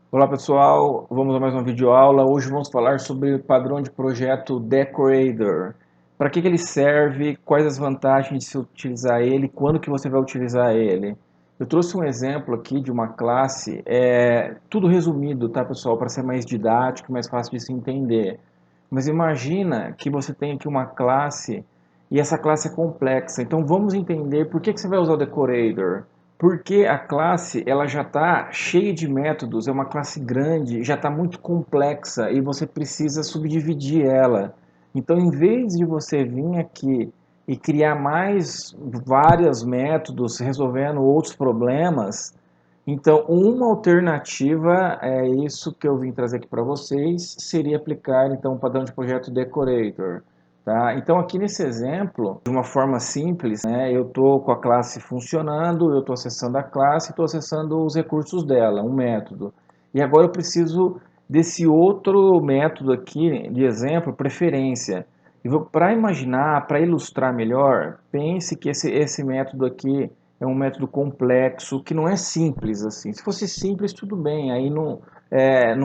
Olá pessoal, vamos a mais uma videoaula. Hoje vamos falar sobre o padrão de projeto Decorator. Para que ele serve, quais as vantagens de se utilizar ele, quando que você vai utilizar ele. Eu trouxe um exemplo aqui de uma classe, tudo resumido, tá pessoal, para ser mais didático, mais fácil de se entender. Mas imagina que você tem aqui uma classe e essa classe é complexa. Então vamos entender por que você vai usar o Decorator. Porque a classe ela já está cheia de métodos, é uma classe grande, já está muito complexa e você precisa subdividir ela. Então, em vez de você vir aqui e criar mais vários métodos resolvendo outros problemas, então uma alternativa é isso que eu vim trazer aqui para vocês, seria aplicar então o padrão de projeto Decorator. Tá? Então aqui nesse exemplo, de uma forma simples, né, eu estou com a classe funcionando, eu estou acessando a classe, estou acessando os recursos dela, um método. E agora eu preciso desse outro método aqui de exemplo, preferência. E para imaginar, para ilustrar melhor, pense que esse método aqui é um método complexo, que não é simples assim. Se fosse simples, tudo bem, aí não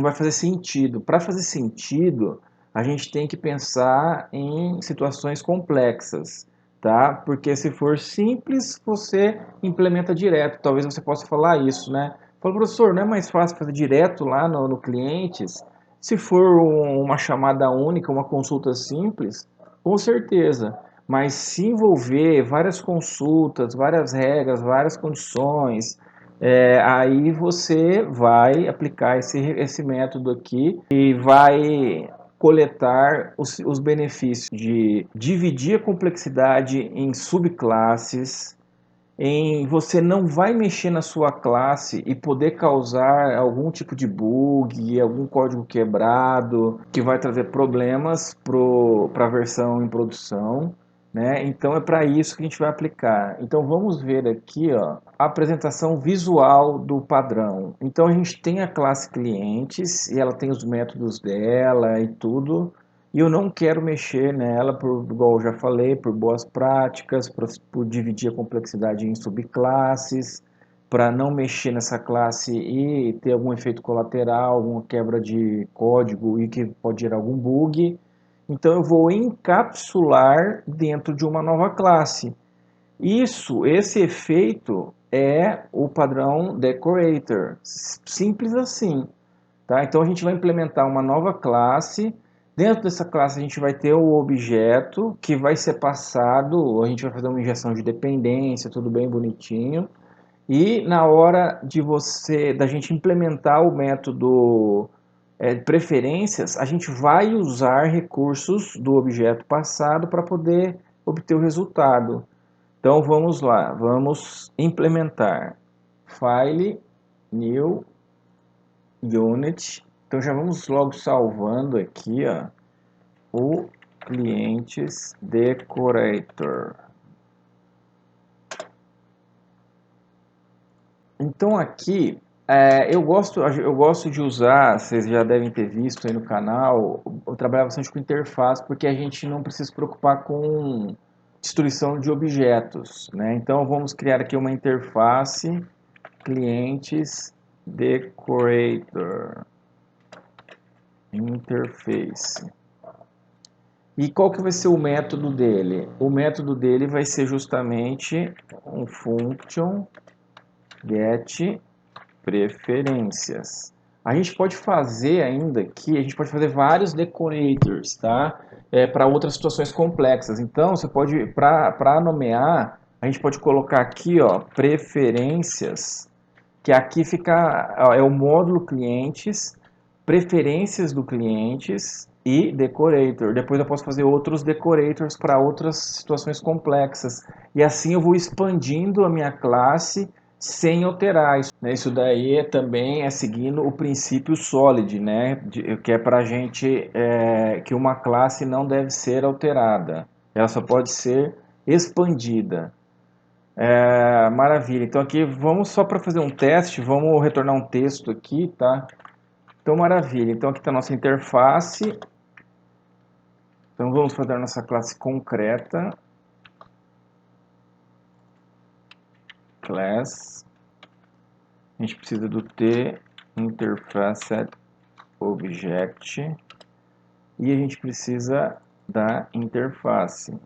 vai fazer sentido. Para fazer sentido, a gente tem que pensar em situações complexas, tá? Porque se for simples, você implementa direto. Talvez você possa falar isso, né? Fala, professor, não é mais fácil fazer direto lá no clientes? Se for uma chamada única, uma consulta simples, com certeza. Mas se envolver várias consultas, várias regras, várias condições, aí você vai aplicar esse método aqui e vai coletar os benefícios de dividir a complexidade em subclasses, em você não vai mexer na sua classe e poder causar algum tipo de bug, algum código quebrado, que vai trazer problemas para a versão em produção. Né? Então é para isso que a gente vai aplicar. Então vamos ver aqui ó, a apresentação visual do padrão. Então a gente tem a classe clientes e ela tem os métodos dela e tudo. E eu não quero mexer nela, igual eu já falei, por boas práticas, por dividir a complexidade em subclasses, para não mexer nessa classe e ter algum efeito colateral, alguma quebra de código e que pode gerar algum bug. Então eu vou encapsular dentro de uma nova classe. Esse efeito é o padrão Decorator. Simples assim. Tá? Então a gente vai implementar uma nova classe. Dentro dessa classe a gente vai ter o objeto que vai ser passado, a gente vai fazer uma injeção de dependência, tudo bem bonitinho. E na hora da gente implementar o método preferências, a gente vai usar recursos do objeto passado para poder obter o resultado. Então vamos lá, vamos implementar file new unit. Então já vamos logo salvando aqui ó, o clientes decorator. Então aqui eu gosto de usar, vocês já devem ter visto aí no canal, eu trabalho bastante com interface porque a gente não precisa se preocupar com destruição de objetos, né? Então vamos criar aqui uma interface clientes decorator interface. E qual que vai ser o método dele? O método dele vai ser justamente um function get preferências. A gente pode fazer ainda aqui, a gente pode fazer vários decorators, tá? Para outras situações complexas. Então, você pode, para nomear, a gente pode colocar aqui, ó, preferências, que aqui fica, ó, é o módulo clientes, preferências do clientes e decorator. Depois eu posso fazer outros decorators para outras situações complexas. E assim eu vou expandindo a minha classe sem alterar isso, né? Isso daí também é seguindo o princípio solid, né? Que é para a gente que uma classe não deve ser alterada, ela só pode ser expandida. Maravilha. Então aqui vamos só para fazer um teste, vamos retornar um texto aqui, tá? Então maravilha. Então aqui está a nossa interface. Então vamos fazer a nossa classe concreta, class. A gente precisa do T interface object, e a gente precisa da interface.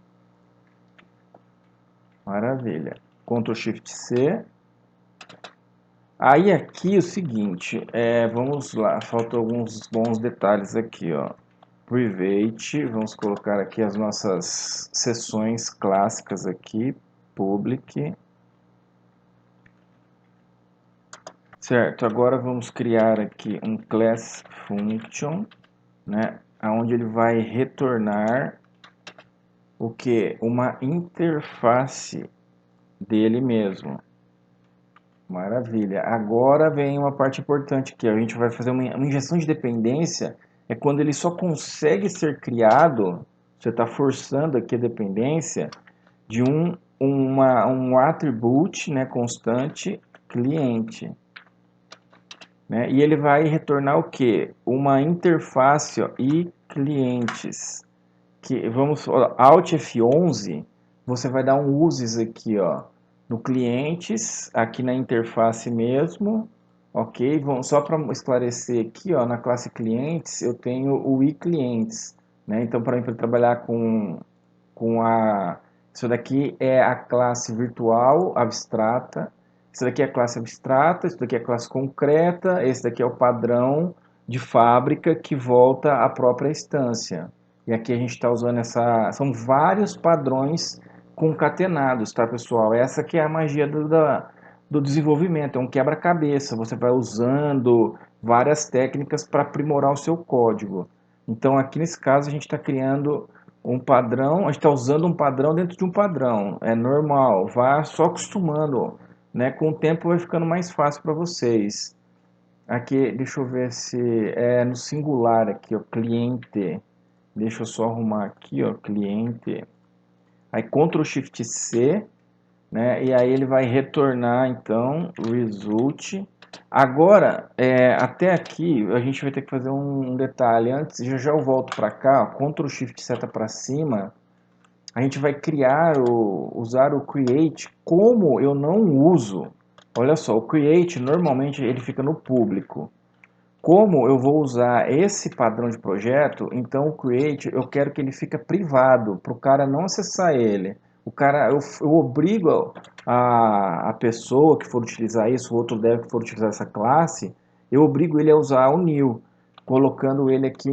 Maravilha. Ctrl Shift C. Aí aqui o seguinte, vamos lá, faltam alguns bons detalhes aqui, ó. Private, vamos colocar aqui as nossas seções clássicas aqui, public. Certo, agora vamos criar aqui um class function, né, onde ele vai retornar o que? Uma interface dele mesmo. Maravilha. Agora vem uma parte importante aqui. A gente vai fazer uma injeção de dependência. É quando ele só consegue ser criado. Você está forçando aqui a dependência de um attribute, né, constante cliente. Né? E ele vai retornar o que? Uma interface, ó, e clientes. Que vamos, ó, Alt F11, você vai dar um uses aqui, ó, no clientes, aqui na interface mesmo, ok? Só para esclarecer aqui, ó, na classe clientes, eu tenho o iClientes, né? Então, para mim, trabalhar isso daqui é a classe virtual abstrata, isso daqui é a classe abstrata, isso daqui é a classe concreta, esse daqui é o padrão de fábrica que volta à própria instância. E aqui a gente está usando são vários padrões concatenados, tá, pessoal? Essa que é a magia do desenvolvimento, é um quebra-cabeça. Você vai usando várias técnicas para aprimorar o seu código. Então, aqui nesse caso, a gente está criando um padrão, a gente está usando um padrão dentro de um padrão. É normal, vá só acostumando, né? Com o tempo vai ficando mais fácil para vocês. Aqui, deixa eu ver se é no singular aqui, ó, cliente. Deixa eu só arrumar aqui, ó, cliente. Aí Ctrl Shift C, né? E aí ele vai retornar então result. Agora, até aqui a gente vai ter que fazer um detalhe. Antes, já eu volto para cá, ó, Ctrl Shift seta para cima. A gente vai usar o create como eu não uso. Olha só, o create normalmente ele fica no público. Como eu vou usar esse padrão de projeto, então o create eu quero que ele fique privado, para o cara não acessar ele. Eu obrigo a pessoa que for utilizar isso, o outro dev que for utilizar essa classe, eu obrigo ele a usar o new, colocando ele aqui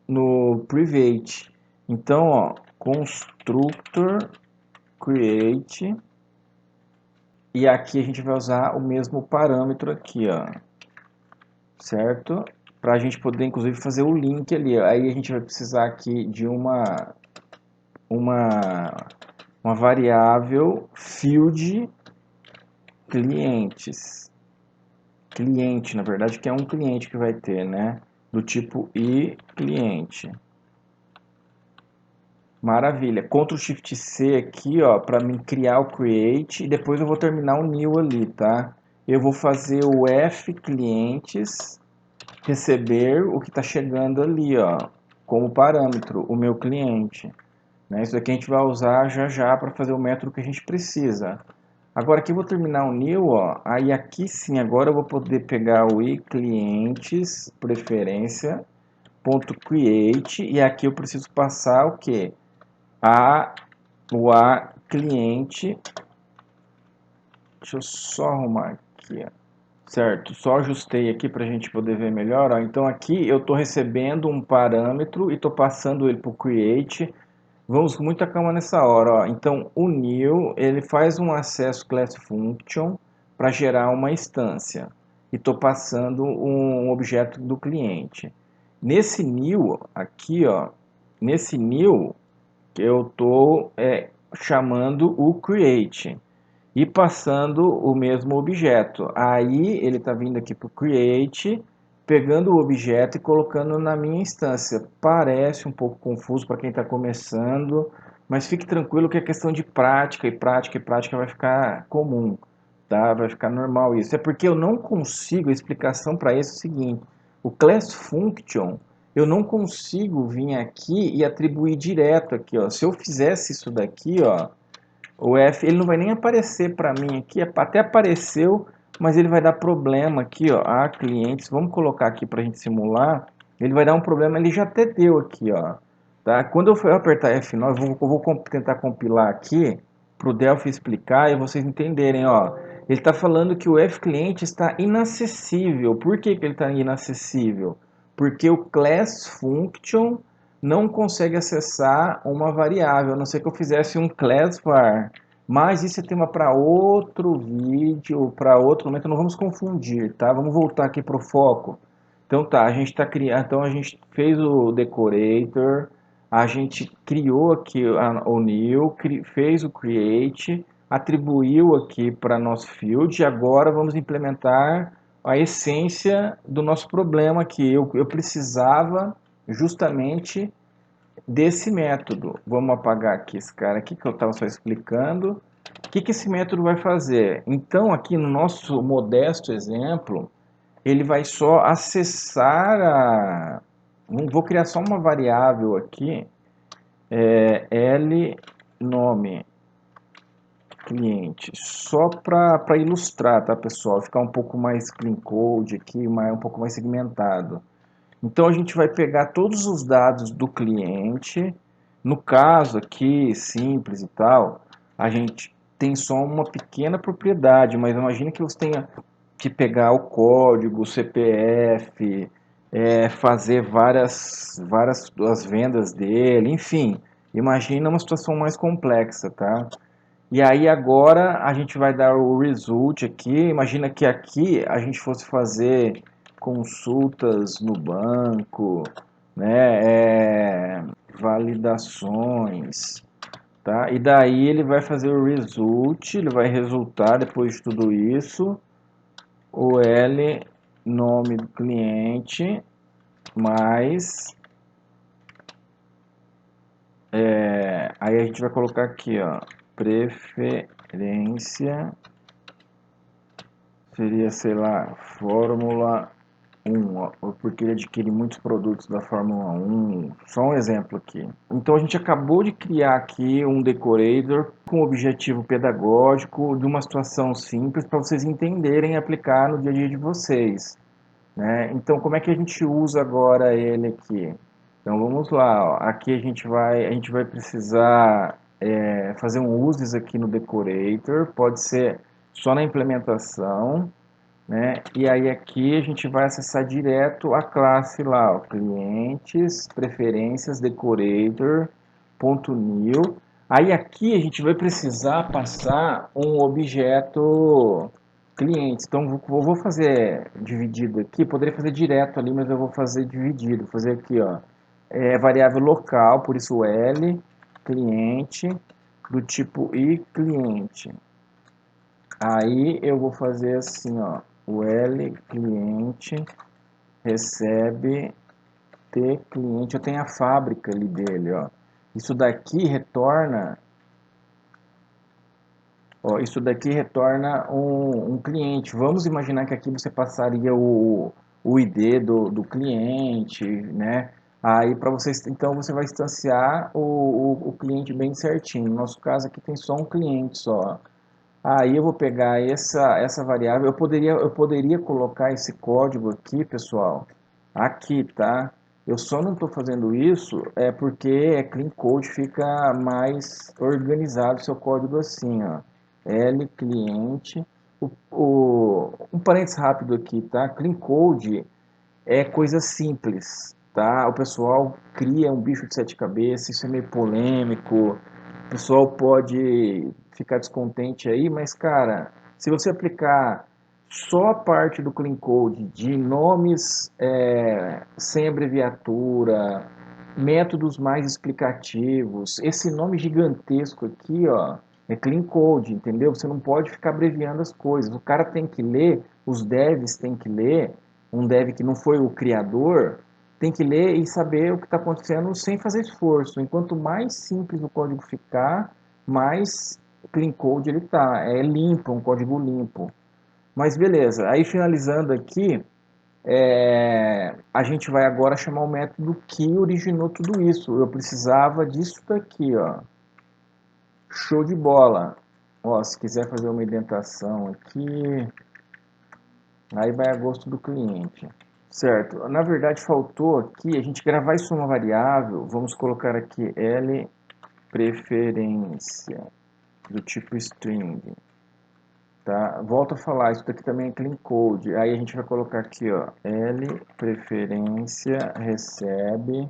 no private. Então, ó, constructor create, e aqui a gente vai usar o mesmo parâmetro aqui, ó, certo? Para a gente poder, inclusive, fazer o link ali. Aí a gente vai precisar aqui de uma, uma variável field clientes. Cliente, na verdade, que é um cliente que vai ter, né? Do tipo i cliente. Maravilha. Ctrl Shift C aqui, ó, para mim criar o create e depois eu vou terminar o new ali, tá? Eu vou fazer o f clientes receber o que está chegando ali, ó, como parâmetro, o meu cliente. Né? Isso aqui a gente vai usar já já para fazer o método que a gente precisa. Agora aqui eu vou terminar o new, ó, aí aqui sim, agora eu vou poder pegar o iClientes, preferência, ponto .create, e aqui eu preciso passar o que? O a cliente, deixa eu só arrumar aqui, ó. Certo, só ajustei aqui para a gente poder ver melhor. Ó. Então aqui eu estou recebendo um parâmetro e estou passando ele para o create. Vamos com muita calma nessa hora. Ó. Então o new ele faz um acesso class function para gerar uma instância e estou passando um objeto do cliente. Nesse new aqui, ó, nesse new eu estou chamando o create e passando o mesmo objeto. Aí ele está vindo aqui para o create, pegando o objeto e colocando na minha instância. Parece um pouco confuso para quem está começando, mas fique tranquilo que é questão de prática, e prática e prática vai ficar comum, tá? Vai ficar normal isso. É porque eu não consigo, a explicação para isso é o seguinte, o class function, eu não consigo vir aqui e atribuir direto aqui, ó. Se eu fizesse isso daqui, ó, o F ele não vai nem aparecer para mim aqui, até apareceu, mas ele vai dar problema aqui, ó, a clientes. Vamos colocar aqui para a gente simular. Ele vai dar um problema, ele já até deu aqui, ó. Tá? Quando eu for apertar F9, eu vou tentar compilar aqui para o Delphi explicar e vocês entenderem, ó. Ele está falando que o F-cliente está inacessível. Por que que ele está inacessível? Porque o class function não consegue acessar uma variável, a não ser que eu fizesse um class var. Mas isso é tema para outro vídeo, para outro momento, não vamos confundir, tá? Vamos voltar aqui para o foco. Então tá, a gente está criando, então a gente fez o decorator, a gente criou aqui o new, fez o create, atribuiu aqui para nosso field, e agora vamos implementar a essência do nosso problema aqui. Eu precisava justamente desse método. Vamos apagar aqui esse cara aqui que eu estava só explicando. O que esse método vai fazer? Então, aqui no nosso modesto exemplo, ele vai só acessar a... Vou criar só uma variável aqui, L nome cliente, só para ilustrar, tá, pessoal? Ficar um pouco mais clean code aqui, um pouco mais segmentado. Então a gente vai pegar todos os dados do cliente. No caso aqui, simples e tal, a gente tem só uma pequena propriedade, mas imagina que você tenha que pegar o código, o CPF, fazer várias as vendas dele, enfim. Imagina uma situação mais complexa, tá? E aí agora a gente vai dar o result aqui. Imagina que aqui a gente fosse fazer consultas no banco, né? Validações, tá? E daí ele vai fazer o result, ele vai resultar depois de tudo isso, o L nome do cliente mais aí a gente vai colocar aqui, ó, preferência seria, sei lá, Fórmula 1, ó, porque ele adquire muitos produtos da Fórmula 1. Só um exemplo aqui. Então a gente acabou de criar aqui um decorator com objetivo pedagógico de uma situação simples para vocês entenderem e aplicar no dia a dia de vocês, né? Então como é que a gente usa agora ele aqui? Então vamos lá, ó. Aqui a gente vai precisar fazer um uses aqui no decorator, pode ser só na implementação, né? E aí aqui a gente vai acessar direto a classe lá, ó, clientes, preferências, decorator, ponto new. Aí aqui a gente vai precisar passar um objeto clientes. Então vou fazer dividido aqui, poderia fazer direto ali, mas eu vou fazer dividido, vou fazer aqui, ó, variável local, por isso L, cliente, do tipo i cliente. Aí eu vou fazer assim, ó, o L cliente recebe T cliente, eu tenho a fábrica ali dele, ó. Isso daqui retorna, ó, isso daqui retorna um cliente. Vamos imaginar que aqui você passaria o ID do cliente, né? Aí para vocês, então você vai instanciar o cliente bem certinho. No nosso caso aqui tem só um cliente só. Aí eu vou pegar essa variável, eu poderia colocar esse código aqui, pessoal, aqui, tá? Eu só não estou fazendo isso porque clean code, fica mais organizado o seu código assim, ó. L cliente, um parênteses rápido aqui, tá? Clean code é coisa simples, tá? O pessoal cria um bicho de sete cabeças, isso é meio polêmico, o pessoal pode ficar descontente aí, mas cara, se você aplicar só a parte do Clean Code de nomes sem abreviatura, métodos mais explicativos, esse nome gigantesco aqui, ó, é Clean Code, entendeu? Você não pode ficar abreviando as coisas. O cara tem que ler, os devs têm que ler, um dev que não foi o criador, tem que ler e saber o que está acontecendo sem fazer esforço. Enquanto mais simples o código ficar, mais clean code ele tá. É limpo, um código limpo. Mas beleza, aí finalizando aqui, a gente vai agora chamar o método que originou tudo isso. Eu precisava disso daqui, ó. Show de bola. Ó, se quiser fazer uma indentação aqui, Aí vai a gosto do cliente. Certo. Na verdade, faltou aqui a gente gravar isso uma variável. Vamos colocar aqui L preferência do tipo string. Tá? Volto a falar, isso daqui também é clean code. Aí a gente vai colocar aqui, ó, L preferência recebe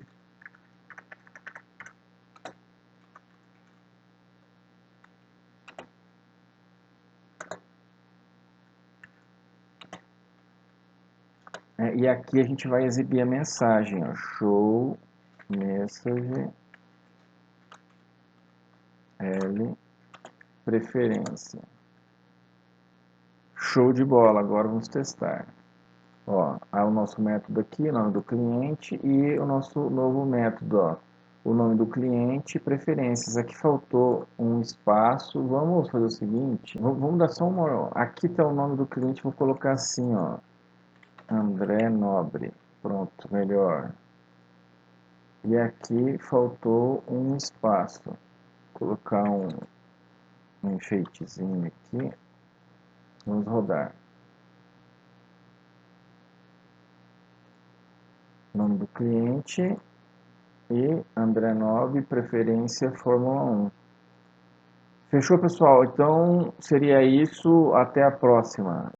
e aqui a gente vai exibir a mensagem, ó, show message L preferência. Show de bola, agora vamos testar. Ó, há o nosso método aqui, o nome do cliente e o nosso novo método, ó, o nome do cliente, preferências. Aqui faltou um espaço. Vamos fazer o seguinte, vamos dar só uma, ó, aqui está o nome do cliente, vou colocar assim, ó, André Nobre. Pronto, melhor. E aqui faltou um espaço. Vou colocar um enfeitezinho aqui. Vamos rodar. Nome do cliente e André Nobre, preferência Fórmula 1. Fechou, pessoal? Então seria isso. Até a próxima.